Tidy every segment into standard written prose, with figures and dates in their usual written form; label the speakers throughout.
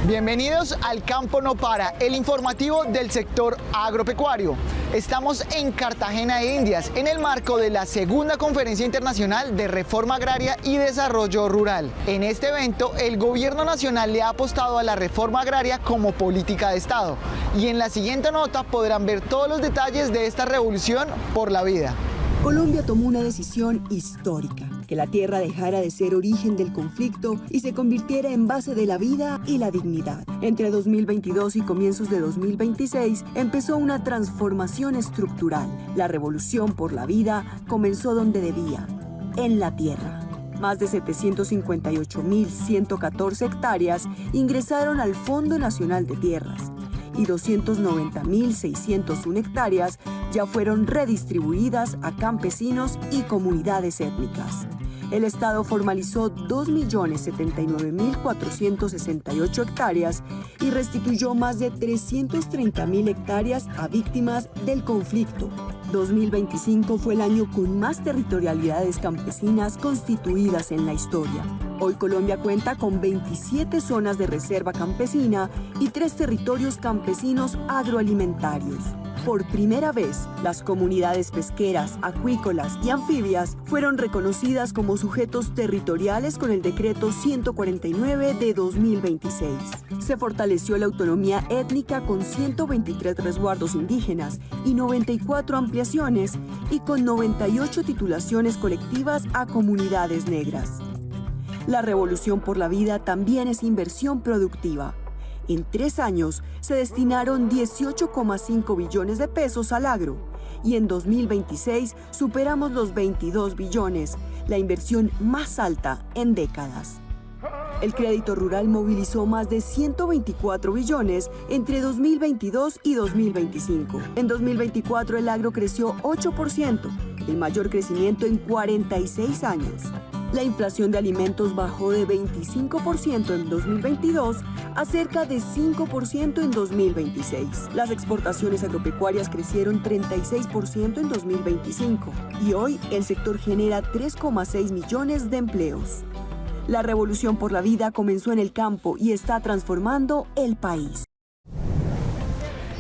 Speaker 1: Bienvenidos al Campo No Para, el informativo del sector agropecuario. Estamos en Cartagena de Indias, en el marco de la segunda Conferencia Internacional de Reforma Agraria y Desarrollo Rural. En este evento, el Gobierno Nacional le ha apostado a la reforma agraria como política de Estado. Y en la siguiente nota podrán ver todos los detalles de esta revolución por la vida.
Speaker 2: Colombia tomó una decisión histórica, que la tierra dejara de ser origen del conflicto y se convirtiera en base de la vida y la dignidad. Entre 2022 y comienzos de 2026 empezó una transformación estructural. La revolución por la vida comenzó donde debía, en la tierra. Más de 758.114 hectáreas ingresaron al Fondo Nacional de Tierras y 290.601 hectáreas ya fueron redistribuidas a campesinos y comunidades étnicas. El Estado formalizó 2.079.468 hectáreas y restituyó más de 330.000 hectáreas a víctimas del conflicto. 2025 fue el año con más territorialidades campesinas constituidas en la historia. Hoy Colombia cuenta con 27 zonas de reserva campesina y 3 territorios campesinos agroalimentarios. Por primera vez, las comunidades pesqueras, acuícolas y anfibias fueron reconocidas como sujetos territoriales con el Decreto 149 de 2026. Se fortaleció la autonomía étnica con 123 resguardos indígenas y 94 ampliaciones y con 98 titulaciones colectivas a comunidades negras. La revolución por la vida también es inversión productiva. En 3 años se destinaron 18,5 billones de pesos al agro y en 2026 superamos los 22 billones, la inversión más alta en décadas. El crédito rural movilizó más de 124 billones entre 2022 y 2025. En 2024 el agro creció 8%, el mayor crecimiento en 46 años. La inflación de alimentos bajó de 25% en 2022 a cerca de 5% en 2026. Las exportaciones agropecuarias crecieron 36% en 2025 y hoy el sector genera 3,6 millones de empleos. La revolución por la vida comenzó en el campo y está transformando el país.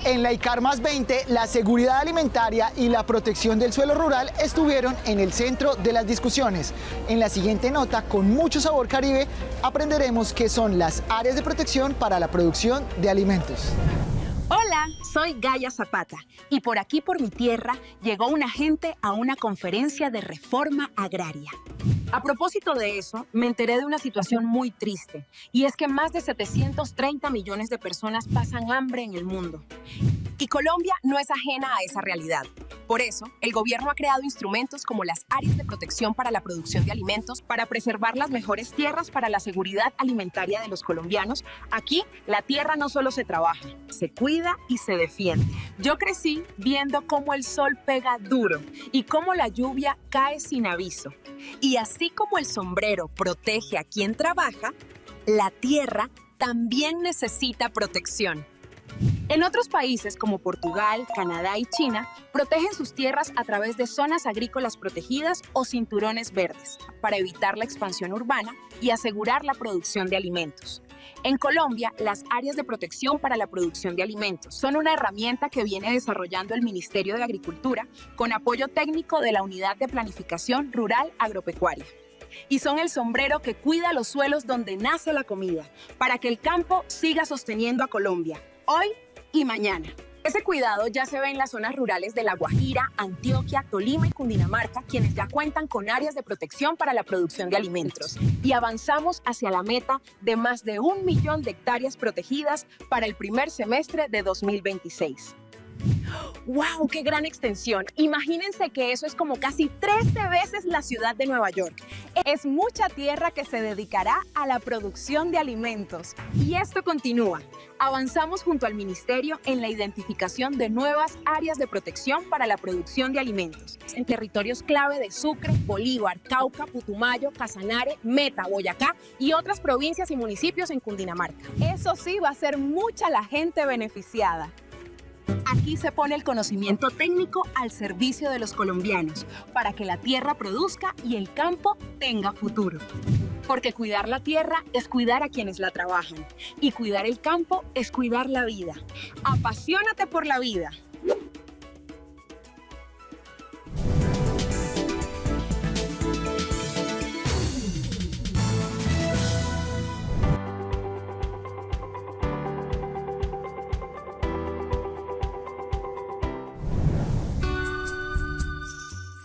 Speaker 1: En la ICAR más 20, la seguridad alimentaria y la protección del suelo rural estuvieron en el centro de las discusiones. En la siguiente nota, con mucho sabor caribe, aprenderemos qué son las áreas de protección para la producción de alimentos.
Speaker 3: Hola, soy Gaya Zapata y por aquí por mi tierra llegó una gente a una conferencia de reforma agraria. A propósito de eso, me enteré de una situación muy triste y es que más de 730 millones de personas pasan hambre en el mundo. Y Colombia no es ajena a esa realidad. Por eso, el gobierno ha creado instrumentos como las áreas de protección para la producción de alimentos para preservar las mejores tierras para la seguridad alimentaria de los colombianos. Aquí, la tierra no solo se trabaja, se cuida y se defiende. Yo crecí viendo cómo el sol pega duro y cómo la lluvia cae sin aviso. Y así como el sombrero protege a quien trabaja, la tierra también necesita protección. En otros países como Portugal, Canadá y China, protegen sus tierras a través de zonas agrícolas protegidas o cinturones verdes para evitar la expansión urbana y asegurar la producción de alimentos. En Colombia, las áreas de protección para la producción de alimentos son una herramienta que viene desarrollando el Ministerio de Agricultura con apoyo técnico de la Unidad de Planificación Rural Agropecuaria. Y son el sombrero que cuida los suelos donde nace la comida para que el campo siga sosteniendo a Colombia, hoy y mañana. Ese cuidado ya se ve en las zonas rurales de La Guajira, Antioquia, Tolima y Cundinamarca, quienes ya cuentan con áreas de protección para la producción de alimentos. Y avanzamos hacia la meta de más de 1 millón de hectáreas protegidas para el primer semestre de 2026. ¡Wow! ¡Qué gran extensión! Imagínense que eso es como casi 13 veces la ciudad de Nueva York. Es mucha tierra que se dedicará a la producción de alimentos. Y esto continúa. Avanzamos junto al Ministerio en la identificación de nuevas áreas de protección para la producción de alimentos en territorios clave de Sucre, Bolívar, Cauca, Putumayo, Casanare, Meta, Boyacá y otras provincias y municipios en Cundinamarca. Eso sí, va a ser mucha la gente beneficiada. Aquí se pone el conocimiento técnico al servicio de los colombianos para que la tierra produzca y el campo tenga futuro. Porque cuidar la tierra es cuidar a quienes la trabajan y cuidar el campo es cuidar la vida. Apasionate por la vida.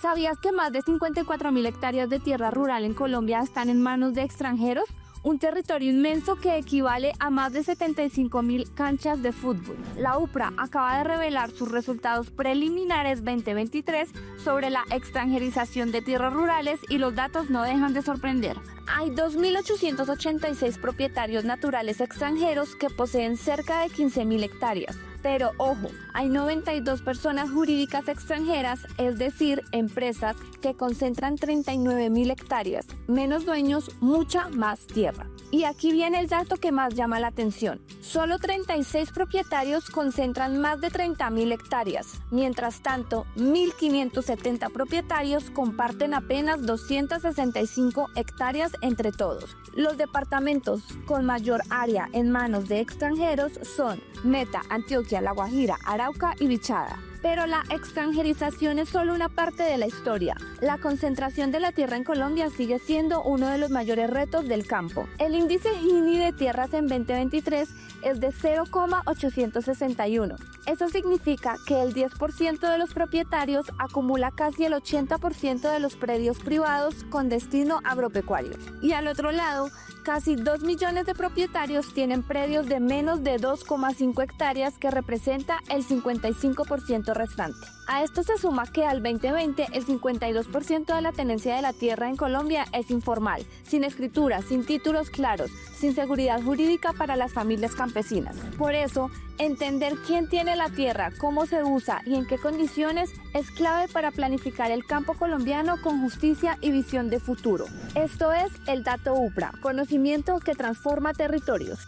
Speaker 4: ¿Sabías que más de 54.000 hectáreas de tierra rural en Colombia están en manos de extranjeros? Un territorio inmenso que equivale a más de 75.000 canchas de fútbol. La UPRA acaba de revelar sus resultados preliminares 2023 sobre la extranjerización de tierras rurales y los datos no dejan de sorprender. Hay 2.886 propietarios naturales extranjeros que poseen cerca de 15.000 hectáreas. Pero ojo, hay 92 personas jurídicas extranjeras, es decir, empresas que concentran 39.000 hectáreas, menos dueños, mucha más tierra. Y aquí viene el dato que más llama la atención. Solo 36 propietarios concentran más de 30.000 hectáreas. Mientras tanto, 1.570 propietarios comparten apenas 265 hectáreas entre todos. Los departamentos con mayor área en manos de extranjeros son Meta, Antioquia, La Guajira, Arauca y Bichada. Pero la extranjerización es solo una parte de la historia. La concentración de la tierra en Colombia sigue siendo uno de los mayores retos del campo. El índice Gini de tierras en 2023 es de 0,861. Eso significa que el 10% de los propietarios acumula casi el 80% de los predios privados con destino agropecuario. Y al otro lado, casi 2 millones de propietarios tienen predios de menos de 2,5 hectáreas, que representa el 55% restante. A esto se suma que al 2020 el 52% de la tenencia de la tierra en Colombia es informal, sin escritura, sin títulos claros, sin seguridad jurídica para las familias campesinas. Por eso, entender quién tiene la tierra, cómo se usa y en qué condiciones es clave para planificar el campo colombiano con justicia y visión de futuro. Esto es el Dato UPRA, conocimiento que transforma territorios.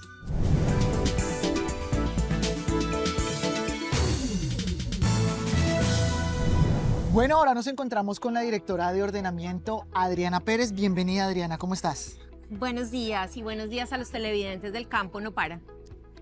Speaker 1: Bueno, ahora nos encontramos con la directora de ordenamiento, Adriana Pérez. Bienvenida, Adriana, ¿cómo estás?
Speaker 5: Buenos días y buenos días a los televidentes del Campo No Para.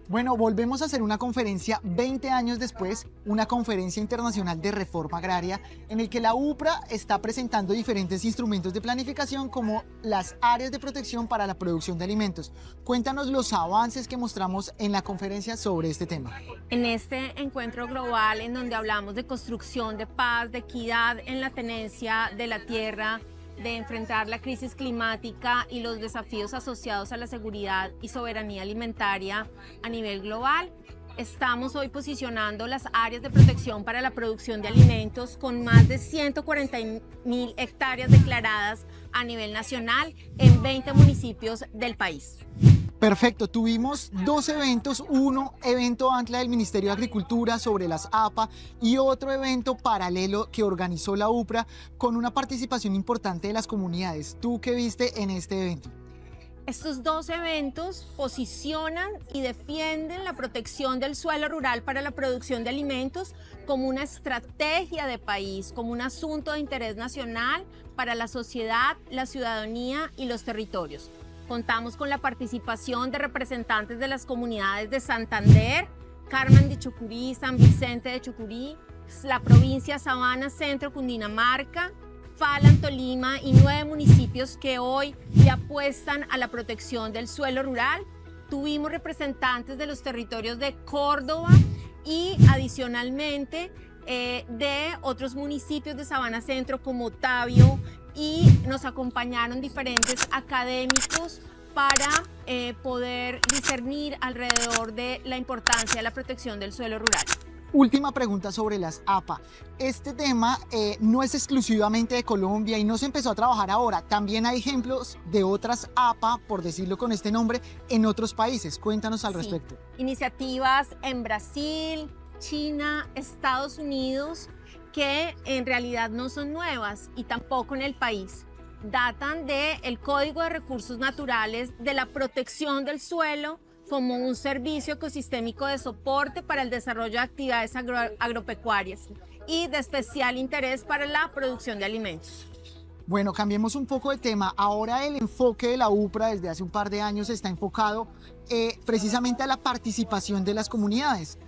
Speaker 1: Bueno, volvemos a hacer una conferencia 20 años después, una conferencia internacional de reforma agraria en el que la UPRA está presentando diferentes instrumentos de planificación como las áreas de protección para la producción de alimentos. Cuéntanos los avances que mostramos en la conferencia sobre este tema.
Speaker 5: En este encuentro global en donde hablamos de construcción de paz, de equidad en la tenencia de la tierra, de enfrentar la crisis climática y los desafíos asociados a la seguridad y soberanía alimentaria a nivel global, estamos hoy posicionando las áreas de protección para la producción de alimentos con más de 140.000 hectáreas declaradas a nivel nacional en 20 municipios del país.
Speaker 1: Perfecto, tuvimos dos eventos, uno evento ancla del Ministerio de Agricultura sobre las APA y otro evento paralelo que organizó la UPRA con una participación importante de las comunidades. ¿Tú qué viste en este evento?
Speaker 5: Estos dos eventos posicionan y defienden la protección del suelo rural para la producción de alimentos como una estrategia de país, como un asunto de interés nacional para la sociedad, la ciudadanía y los territorios. Contamos con la participación de representantes de las comunidades de Santander, Carmen de Chucurí, San Vicente de Chucurí, la provincia Sabana, Centro, Cundinamarca, Falan, Tolima y 9 municipios que hoy le apuestan a la protección del suelo rural. Tuvimos representantes de los territorios de Córdoba y adicionalmente de otros municipios de Sabana Centro como Tabio, y nos acompañaron diferentes académicos para poder discernir alrededor de la importancia de la protección del suelo rural.
Speaker 1: Última pregunta sobre las APA. Este tema no es exclusivamente de Colombia y no se empezó a trabajar ahora. También hay ejemplos de otras APA, por decirlo con este nombre, en otros países. Cuéntanos al respecto.
Speaker 5: Iniciativas en Brasil, China, Estados Unidos, que en realidad no son nuevas y tampoco en el país. Datan del Código de Recursos Naturales de la protección del suelo como un servicio ecosistémico de soporte para el desarrollo de actividades agropecuarias y de especial interés para la producción de alimentos.
Speaker 1: Bueno, cambiemos un poco de tema. Ahora el enfoque de la UPRA desde hace un par de años está enfocado precisamente a la participación de las comunidades.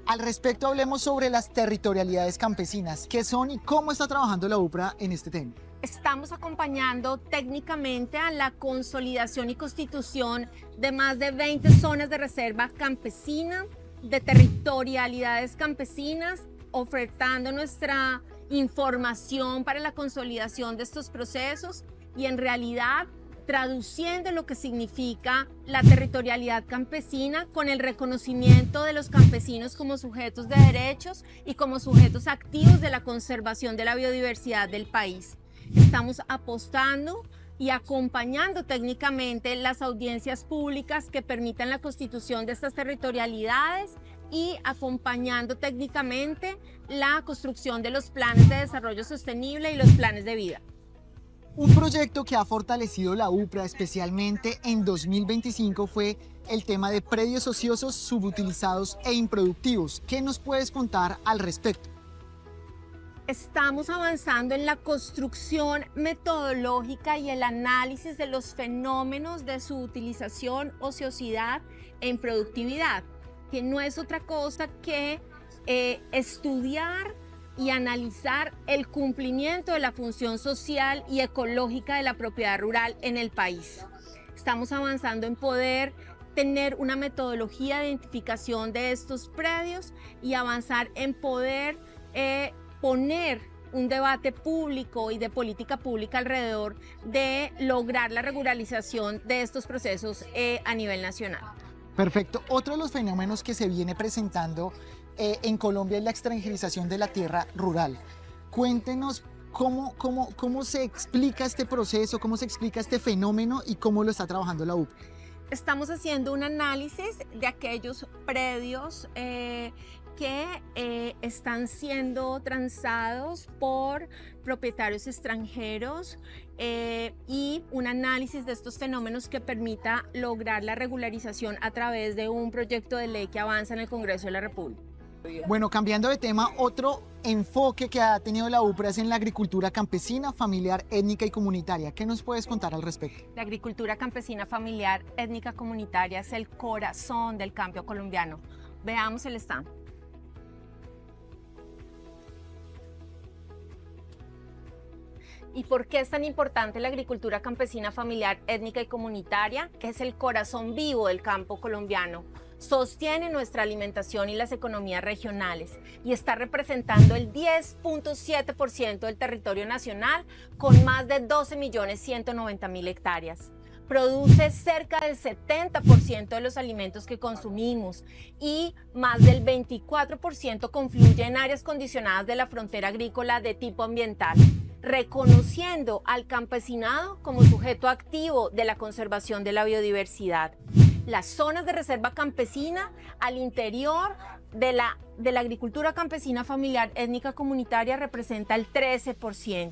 Speaker 1: Al respecto, hablemos sobre las territorialidades campesinas. ¿Qué son y cómo está trabajando la UPRA en este tema?
Speaker 5: Estamos acompañando técnicamente a la consolidación y constitución de más de 20 zonas de reserva campesina, de territorialidades campesinas, ofertando nuestra información para la consolidación de estos procesos y en realidad traduciendo lo que significa la territorialidad campesina con el reconocimiento de los campesinos como sujetos de derechos y como sujetos activos de la conservación de la biodiversidad del país. Estamos apostando y acompañando técnicamente las audiencias públicas que permitan la constitución de estas territorialidades y acompañando técnicamente la construcción de los planes de desarrollo sostenible y los planes de vida.
Speaker 1: Un proyecto que ha fortalecido la UPRA, especialmente en 2025, fue el tema de predios ociosos subutilizados e improductivos. ¿Qué nos puedes contar al respecto?
Speaker 5: Estamos avanzando en la construcción metodológica y el análisis de los fenómenos de su utilización, ociosidad e improductividad, que no es otra cosa que estudiar y analizar el cumplimiento de la función social y ecológica de la propiedad rural en el país. Estamos avanzando en poder tener una metodología de identificación de estos predios y avanzar en poder poner un debate público y de política pública alrededor de lograr la regularización de estos procesos a nivel nacional.
Speaker 1: Perfecto. Otro de los fenómenos que se viene presentando en Colombia es la extranjerización de la tierra rural. Cuéntenos cómo se explica este proceso, cómo se explica este fenómeno y cómo lo está trabajando la UPRA.
Speaker 5: Estamos haciendo un análisis de aquellos predios que están siendo transados por propietarios extranjeros y un análisis de estos fenómenos que permita lograr la regularización a través de un proyecto de ley que avanza en el Congreso de la República.
Speaker 1: Bueno, cambiando de tema, otro enfoque que ha tenido la UPRA es en la agricultura campesina, familiar, étnica y comunitaria. ¿Qué nos puedes contar al respecto?
Speaker 5: La agricultura campesina, familiar, étnica, comunitaria es el corazón del campo colombiano. Veamos el stand. ¿Y por qué es tan importante la agricultura campesina, familiar, étnica y comunitaria? Es el corazón vivo del campo colombiano. Sostiene nuestra alimentación y las economías regionales y está representando el 10.7% del territorio nacional con más de 12.190.000 hectáreas. Produce cerca del 70% de los alimentos que consumimos y más del 24% confluye en áreas condicionadas de la frontera agrícola de tipo ambiental, reconociendo al campesinado como sujeto activo de la conservación de la biodiversidad. Las zonas de reserva campesina al interior de la agricultura campesina familiar étnica comunitaria representa el 13%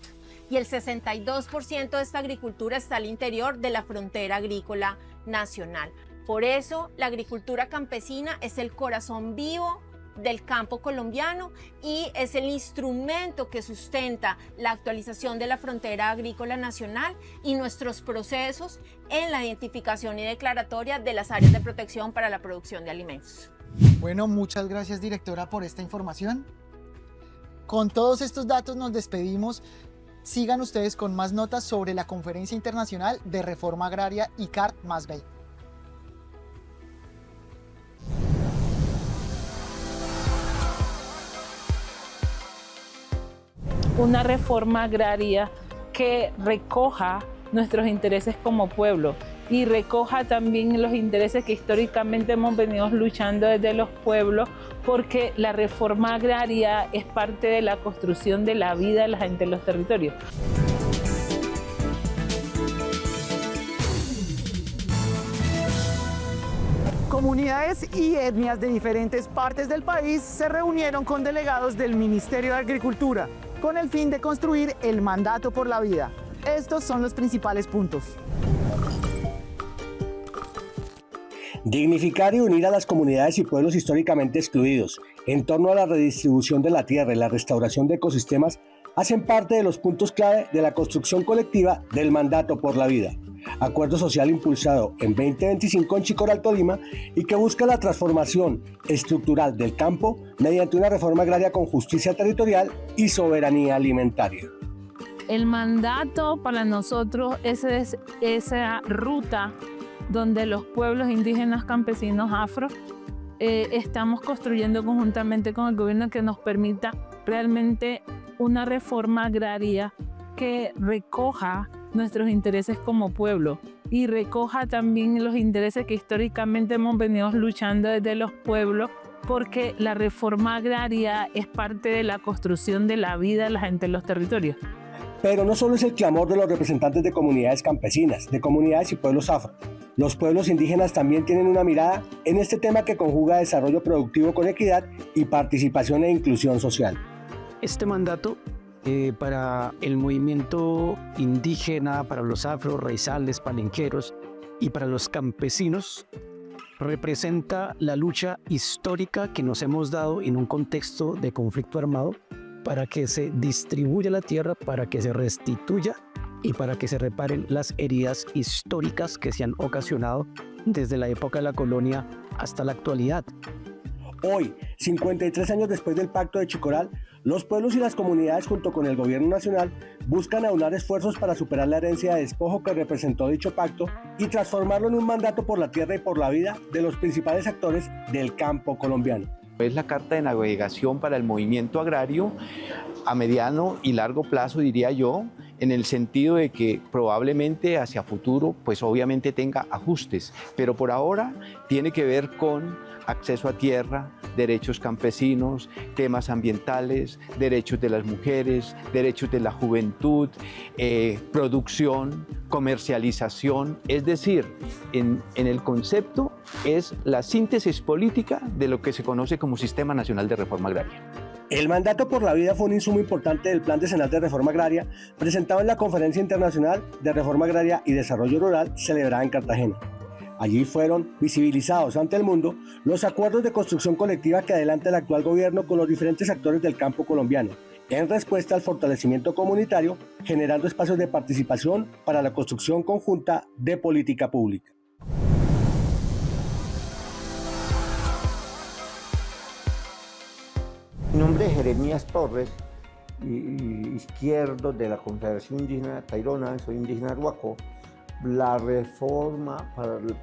Speaker 5: y el 62% de esta agricultura está al interior de la frontera agrícola nacional. Por eso la agricultura campesina es el corazón vivo del campo colombiano y es el instrumento que sustenta la actualización de la frontera agrícola nacional y nuestros procesos en la identificación y declaratoria de las áreas de protección para la producción de alimentos.
Speaker 1: Bueno, muchas gracias, directora, por esta información. Con todos estos datos nos despedimos. Sigan ustedes con más notas sobre la Conferencia Internacional de Reforma Agraria ICAR+20.
Speaker 6: Una reforma agraria que recoja nuestros intereses como pueblo y recoja también los intereses que históricamente hemos venido luchando desde los pueblos, porque la reforma agraria es parte de la construcción de la vida de la gente en los territorios.
Speaker 1: Comunidades y etnias de diferentes partes del país se reunieron con delegados del Ministerio de Agricultura con el fin de construir el mandato por la vida. Estos son los principales puntos.
Speaker 7: Dignificar y unir a las comunidades y pueblos históricamente excluidos en torno a la redistribución de la tierra y la restauración de ecosistemas hacen parte de los puntos clave de la construcción colectiva del mandato por la vida, acuerdo social impulsado en 2025 en Chicoral, Tolima, y que busca la transformación estructural del campo mediante una reforma agraria con justicia territorial y soberanía alimentaria.
Speaker 6: El mandato para nosotros es esa ruta donde los pueblos indígenas, campesinos, afro, estamos construyendo conjuntamente con el gobierno que nos permita realmente una reforma agraria que recoja nuestros intereses como pueblo y recoja también los intereses que históricamente hemos venido luchando desde los pueblos, porque la reforma agraria es parte de la construcción de la vida de la gente en los territorios.
Speaker 7: Pero no solo es el clamor de los representantes de comunidades campesinas, de comunidades y pueblos afro. Los pueblos indígenas también tienen una mirada en este tema que conjuga desarrollo productivo con equidad y participación e inclusión social.
Speaker 8: Este mandato para el movimiento indígena, para los afro, raizales, palenqueros y para los campesinos representa la lucha histórica que nos hemos dado en un contexto de conflicto armado para que se distribuya la tierra, para que se restituya y para que se reparen las heridas históricas que se han ocasionado desde la época de la colonia hasta la actualidad.
Speaker 7: Hoy, 53 años después del Pacto de Chicoral, los pueblos y las comunidades junto con el gobierno nacional buscan aunar esfuerzos para superar la herencia de despojo que representó dicho pacto y transformarlo en un mandato por la tierra y por la vida de los principales actores del campo colombiano.
Speaker 9: Es la carta de navegación para el movimiento agrario a mediano y largo plazo, diría yo, en el sentido de que probablemente hacia futuro, pues obviamente tenga ajustes, pero por ahora tiene que ver con acceso a tierra, derechos campesinos, temas ambientales, derechos de las mujeres, derechos de la juventud, producción, comercialización, es decir, en el concepto es la síntesis política de lo que se conoce como Sistema Nacional de Reforma Agraria.
Speaker 7: El mandato por la vida fue un insumo importante del Plan Decenal de Reforma Agraria presentado en la Conferencia Internacional de Reforma Agraria y Desarrollo Rural celebrada en Cartagena. Allí fueron visibilizados ante el mundo los acuerdos de construcción colectiva que adelanta el actual gobierno con los diferentes actores del campo colombiano, en respuesta al fortalecimiento comunitario, generando espacios de participación para la construcción conjunta de política pública.
Speaker 10: Mi nombre es Jeremías Torres, izquierdo de la Confederación Indígena Tairona, soy indígena Arhuaco. La reforma,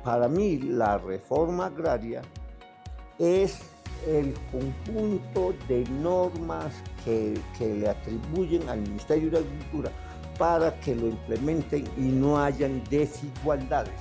Speaker 10: para mí, la reforma agraria es el conjunto de normas que le atribuyen al Ministerio de Agricultura para que lo implementen y no hayan desigualdades.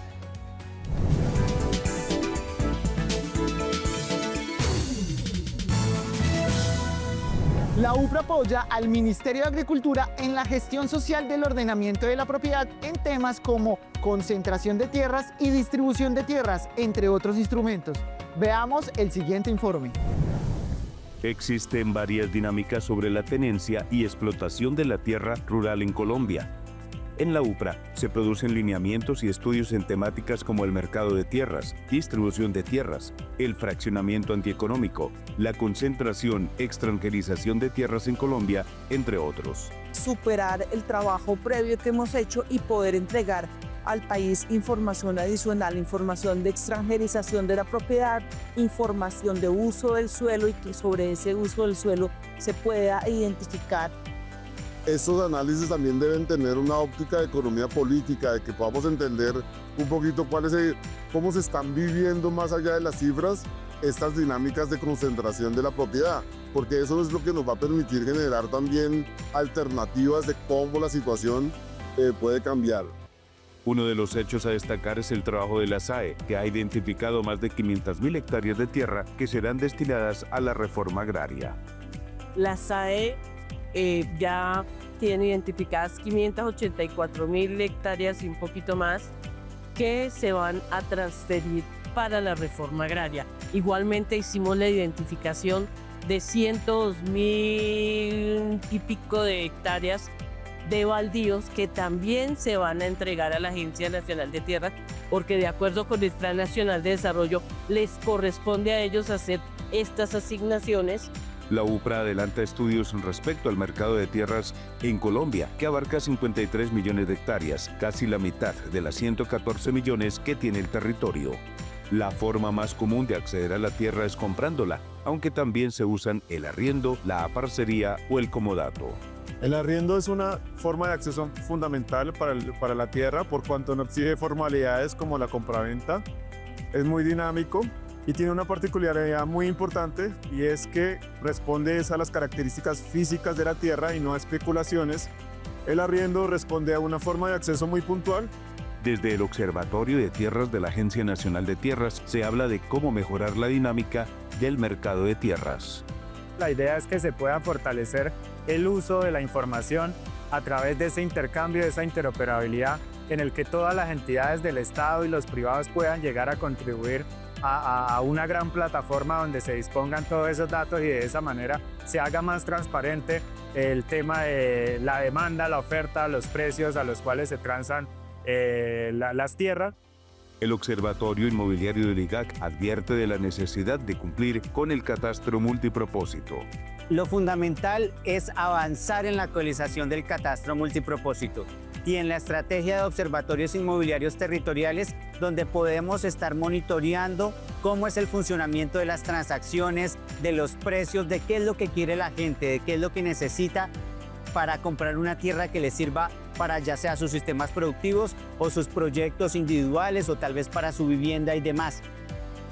Speaker 1: La UPRA apoya al Ministerio de Agricultura en la gestión social del ordenamiento de la propiedad en temas como concentración de tierras y distribución de tierras, entre otros instrumentos. Veamos el siguiente informe.
Speaker 11: Existen varias dinámicas sobre la tenencia y explotación de la tierra rural en Colombia. En la UPRA se producen lineamientos y estudios en temáticas como el mercado de tierras, distribución de tierras, el fraccionamiento antieconómico, la concentración, extranjerización de tierras en Colombia, entre otros.
Speaker 12: Superar el trabajo previo que hemos hecho y poder entregar al país información adicional, información de extranjerización de la propiedad, información de uso del suelo y que sobre ese uso del suelo se pueda identificar.
Speaker 13: Estos análisis también deben tener una óptica de economía política, de que podamos entender un poquito cómo se están viviendo más allá de las cifras estas dinámicas de concentración de la propiedad, porque eso es lo que nos va a permitir generar también alternativas de cómo la situación puede cambiar.
Speaker 11: Uno de los hechos a destacar es el trabajo de la SAE, que ha identificado más de 500.000 hectáreas de tierra que serán destinadas a la reforma agraria.
Speaker 12: La SAE ya tiene identificadas 584.000 hectáreas y un poquito más que se van a transferir para la reforma agraria. Igualmente hicimos la identificación de 102.000 y pico de hectáreas de baldíos que también se van a entregar a la Agencia Nacional de Tierras, porque de acuerdo con el Plan Nacional de Desarrollo les corresponde a ellos hacer estas asignaciones
Speaker 11: La UPRA adelanta estudios respecto al mercado de tierras en Colombia, que abarca 53 millones de hectáreas, casi la mitad de las 114 millones que tiene el territorio. La forma más común de acceder a la tierra es comprándola, aunque también se usan el arriendo, la parcería o el comodato.
Speaker 14: El arriendo es una forma de acceso fundamental para la tierra, por cuanto no exige formalidades como la compraventa. Es muy dinámico y tiene una particularidad muy importante, y es que responde a las características físicas de la tierra y no a especulaciones. El arriendo responde a una forma de acceso muy puntual.
Speaker 11: Desde el Observatorio de Tierras de la Agencia Nacional de Tierras se habla de cómo mejorar la dinámica del mercado de tierras.
Speaker 15: La idea es que se pueda fortalecer el uso de la información a través de ese intercambio, de esa interoperabilidad, en el que todas las entidades del Estado y los privados puedan llegar a contribuir a una gran plataforma donde se dispongan todos esos datos, y de esa manera se haga más transparente el tema de la demanda, la oferta, los precios a los cuales se transan las tierras.
Speaker 11: El Observatorio Inmobiliario del IGAC advierte de la necesidad de cumplir con el catastro multipropósito.
Speaker 16: Lo fundamental es avanzar en la actualización del catastro multipropósito y en la estrategia de observatorios inmobiliarios territoriales, donde podemos estar monitoreando cómo es el funcionamiento de las transacciones, de los precios, de qué es lo que quiere la gente, de qué es lo que necesita para comprar una tierra que le sirva para ya sea sus sistemas productivos o sus proyectos individuales, o tal vez para su vivienda y demás.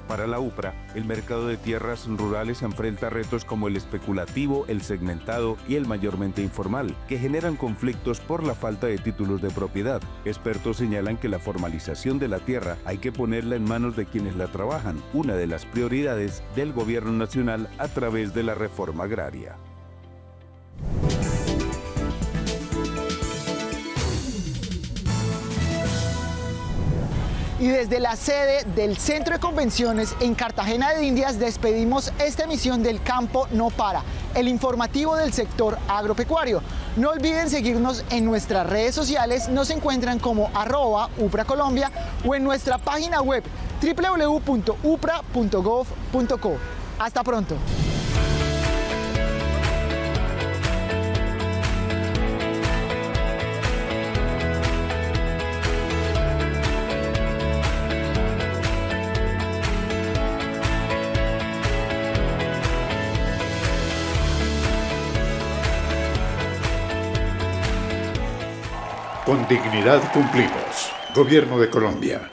Speaker 11: Para la UPRA, el mercado de tierras rurales enfrenta retos como el especulativo, el segmentado y el mayormente informal, que generan conflictos por la falta de títulos de propiedad. Expertos señalan que la formalización de la tierra hay que ponerla en manos de quienes la trabajan, una de las prioridades del gobierno nacional a través de la reforma agraria.
Speaker 1: Y desde la sede del Centro de Convenciones en Cartagena de Indias despedimos esta emisión del Campo No Para, el informativo del sector agropecuario. No olviden seguirnos en nuestras redes sociales, nos encuentran como @UPRAColombia o en nuestra página web www.upra.gov.co. Hasta pronto.
Speaker 17: Con dignidad cumplimos. Gobierno de Colombia.